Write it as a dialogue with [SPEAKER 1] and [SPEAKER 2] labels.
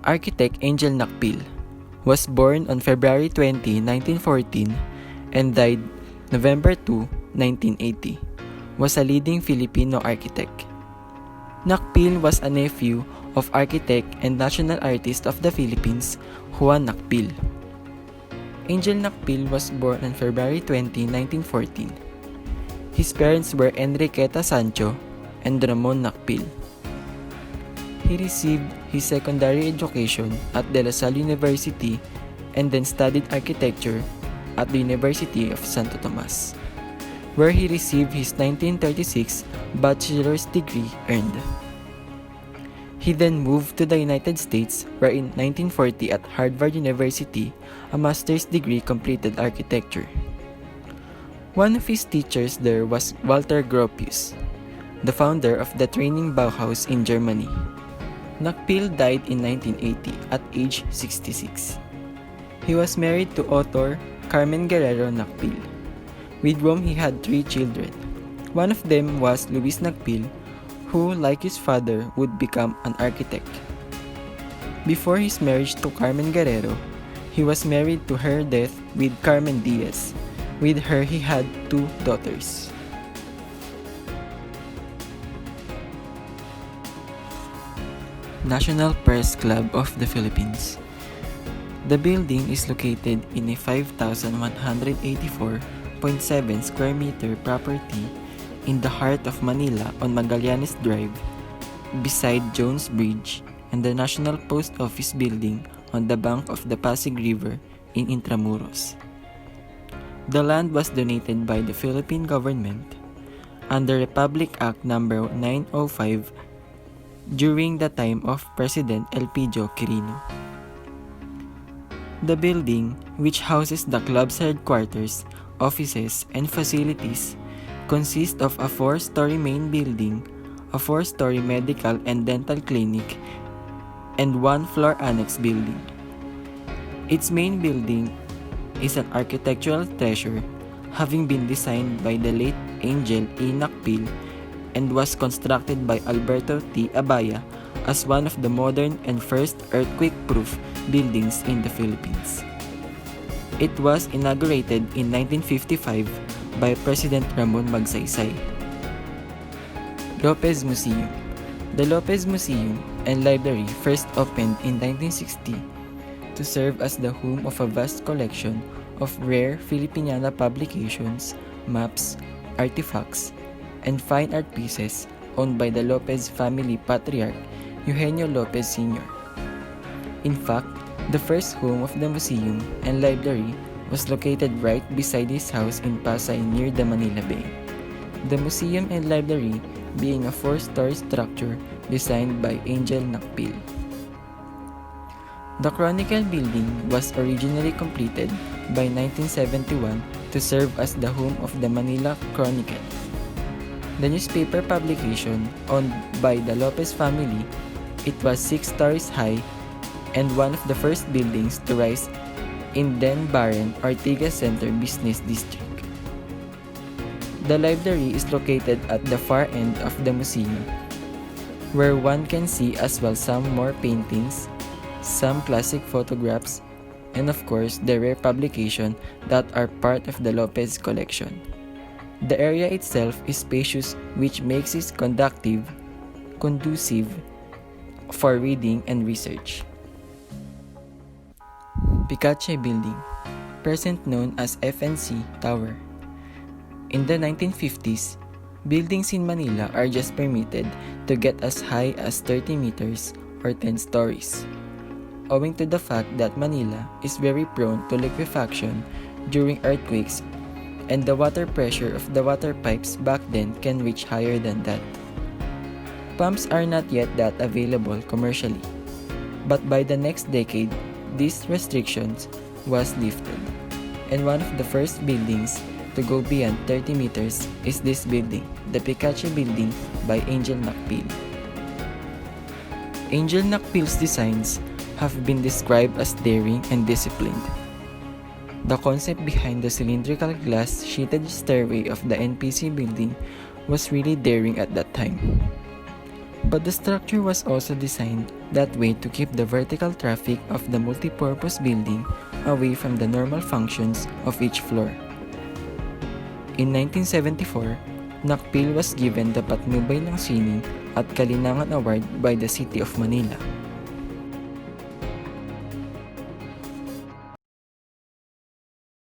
[SPEAKER 1] Architect Angel Nakpil was born on February 20, 1914 and died November 2, 1980. Was a leading Filipino architect. Nakpil was a nephew of architect and national artist of the Philippines, Juan Nakpil. Angel Nakpil was born on February 20, 1914. His parents were Enriqueta Sancho and Ramon Nakpil. He received his secondary education at De La Salle University and then studied architecture at the University of Santo Tomas, where he received his 1936 bachelor's degree earned. He then moved to the United States, where in 1940 at Harvard University, a master's degree completed architecture. One of his teachers there was Walter Gropius, the founder of the training Bauhaus in Germany. Nakpil died in 1980 at age 66. He was married to author Carmen Guerrero Nakpil, with whom he had 3 children. One of them was Luis Nakpil, who, like his father, would become an architect. Before his marriage to Carmen Guerrero, he was married to her death with Carmen Diaz. With her, he had 2 daughters. National Press Club of the Philippines. The building is located in a 5,184.7 square meter property in the heart of Manila on Magallanes Drive, beside Jones Bridge and the National Post Office building on the bank of the Pasig River in Intramuros. The land was donated by the Philippine government under Republic Act No. 905 during the time of President Elpidio Quirino. The building, which houses the club's headquarters, offices, and facilities, consists of a 4-story main building, a 4-story medical and dental clinic, and 1-floor annex building. Its main building is an architectural treasure, having been designed by the late Angel E. Nakpil and was constructed by Alberto T. Abaya as one of the modern and first earthquake-proof buildings in the Philippines. It was inaugurated in 1955 by President Ramon Magsaysay. Lopez Museum. The Lopez Museum and Library first opened in 1960 to serve as the home of a vast collection of rare Filipiniana publications, maps, artifacts, and fine art pieces owned by the Lopez family patriarch Eugenio Lopez Sr. In fact, the first home of the museum and library was located right beside his house in Pasay near the Manila Bay. The museum and library being a 4-story structure designed by Angel Nakpil. The Chronicle building was originally completed by 1971 to serve as the home of the Manila Chronicle, the newspaper publication owned by the Lopez family. It was 6 stories high and one of the first buildings to rise in then barren Ortigas Center Business District. The library is located at the far end of the museum, where one can see as well some more paintings, some classic photographs, and of course the rare publication that are part of the Lopez collection. The area itself is spacious, which makes it conducive for reading and research. Pikachu Building, present known as Fnc Tower. In the 1950s, buildings in Manila are just permitted to get as high as 30 meters or 10 stories, owing to the fact that Manila is very prone to liquefaction during earthquakes, and the water pressure of the water pipes back then can reach higher than that. Pumps are not yet that available commercially, but by the next decade, these restrictions was lifted, and one of the first buildings to go beyond 30 meters is this building, the Pikachu Building by Angel Nakpil. Angel Nakpil's designs have been described as daring and disciplined. The concept behind the cylindrical glass sheeted stairway of the NPC building was really daring at that time. But the structure was also designed that way to keep the vertical traffic of the multipurpose building away from the normal functions of each floor. In 1974, Nakpil was given the Patnubay ng Sining at Kalinangan Award by the City of Manila.